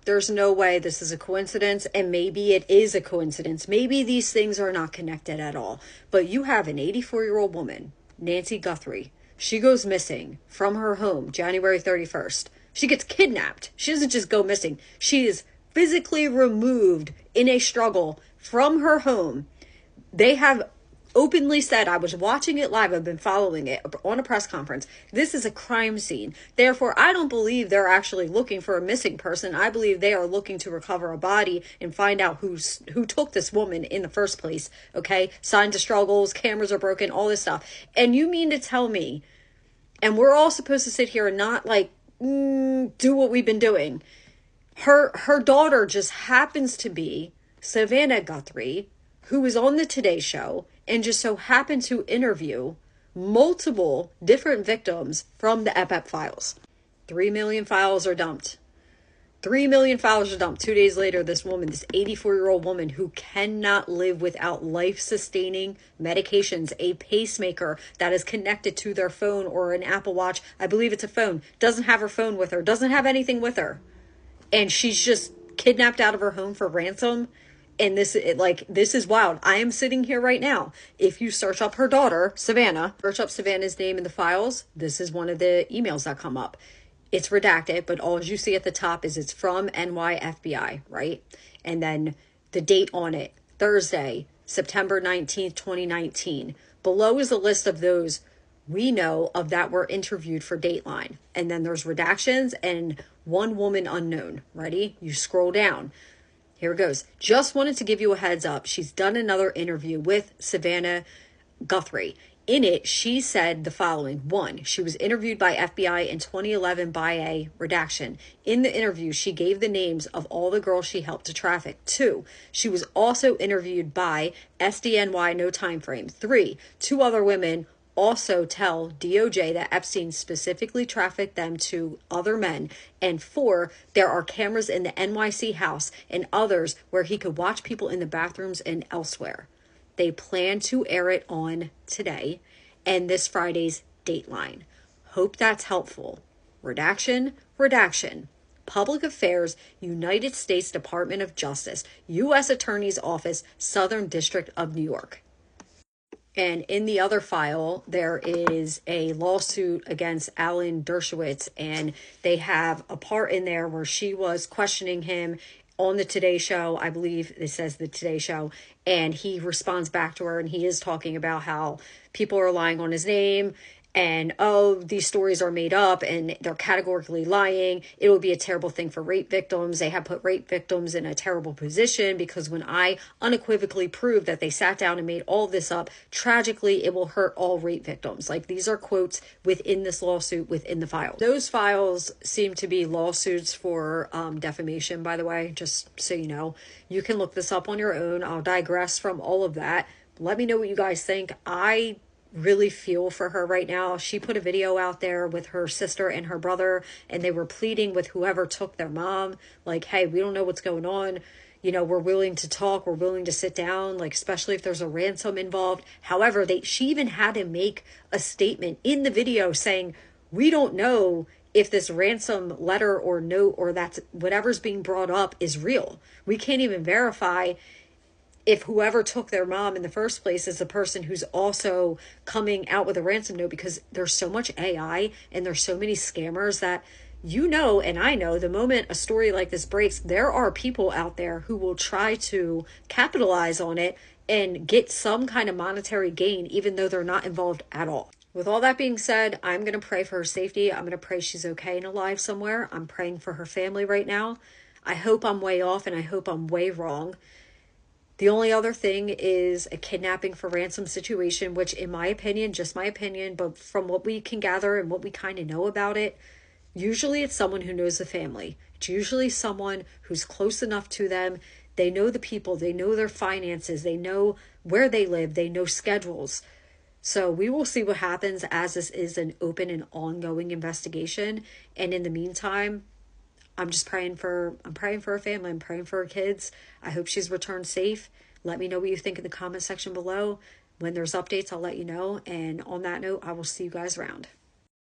There's no way this is a coincidence, and maybe it is a coincidence. Maybe these things are not connected at all. But you have an 84-year-old woman, Nancy Guthrie. She goes missing from her home January 31st. She gets kidnapped. She doesn't just go missing. She is physically removed in a struggle from her home. They have openly said, I was watching it live, I've been following it on a press conference, this is a crime scene. Therefore, I don't believe they're actually looking for a missing person. I believe they are looking to recover a body and find out who took this woman in the first place. Okay, signs of struggles, cameras are broken, all this stuff. And you mean to tell me, and we're all supposed to sit here and not like do what we've been doing. Her daughter just happens to be Savannah Guthrie, who was on the Today Show and just so happened to interview multiple different victims from the EPEP files. 3 million files are dumped. 3 million files are dumped. 2 days later, this woman, this 84-year-old woman who cannot live without life-sustaining medications, a pacemaker that is connected to their phone or an Apple Watch, I believe it's a phone, doesn't have her phone with her, doesn't have anything with her. And she's just kidnapped out of her home for ransom. And this is wild. I am sitting here right now. If you search up her daughter, Savannah, search up Savannah's name in the files, this is one of the emails that come up. It's redacted, but all you see at the top is it's from NYFBI, right? And then the date on it, Thursday, September 19th, 2019. Below is a list of those we know of that were interviewed for Dateline. And then there's redactions and one woman unknown. Ready? You scroll down. Here it goes. Just wanted to give you a heads up. She's done another interview with Savannah Guthrie. In it, she said the following. 1, she was interviewed by FBI in 2011 by a redaction. In the interview, she gave the names of all the girls she helped to traffic. 2, she was also interviewed by SDNY, no time frame. 3, 2 other women also tell DOJ that Epstein specifically trafficked them to other men. And 4, there are cameras in the NYC house and others where he could watch people in the bathrooms and elsewhere. They plan to air it on today and this Friday's Dateline. Hope that's helpful. Redaction. Public Affairs, United States Department of Justice, U.S. Attorney's Office, Southern District of New York. And in the other file, there is a lawsuit against Alan Dershowitz, and they have a part in there where she was questioning him on the Today Show. I believe it says the Today Show, and he responds back to her, and he is talking about how people are lying on his name, and these stories are made up and they're categorically lying. It would be a terrible thing for rape victims. They have put rape victims in a terrible position because when I unequivocally prove that they sat down and made all this up, tragically, it will hurt all rape victims. Like, these are quotes within this lawsuit, within the file. Those files seem to be lawsuits for defamation, by the way, just so you know. You can look this up on your own. I'll digress from all of that. Let me know what you guys think. I really feel for her right now. She put a video out there with her sister and her brother, and they were pleading with whoever took their mom, like, hey, we don't know what's going on. You know, we're willing to talk. We're willing to sit down, like, especially if there's a ransom involved. However, she even had to make a statement in the video saying, we don't know if this ransom letter or note or that's whatever's being brought up is real. We can't even verify if whoever took their mom in the first place is the person who's also coming out with a ransom note, because there's so much AI and there's so many scammers that, you know, and I know, the moment a story like this breaks, there are people out there who will try to capitalize on it and get some kind of monetary gain, even though they're not involved at all. With all that being said, I'm going to pray for her safety. I'm going to pray she's okay and alive somewhere. I'm praying for her family right now. I hope I'm way off and I hope I'm way wrong. The only other thing is a kidnapping for ransom situation, which in my opinion, just my opinion, but from what we can gather and what we kind of know about it, usually it's someone who knows the family. It's usually someone who's close enough to them. They know the people, they know their finances, they know where they live, they know schedules. So we will see what happens as this is an open and ongoing investigation. And in the meantime, I'm praying for her family. I'm praying for her kids. I hope she's returned safe. Let me know what you think in the comment section below. When there's updates, I'll let you know. And on that note, I will see you guys around.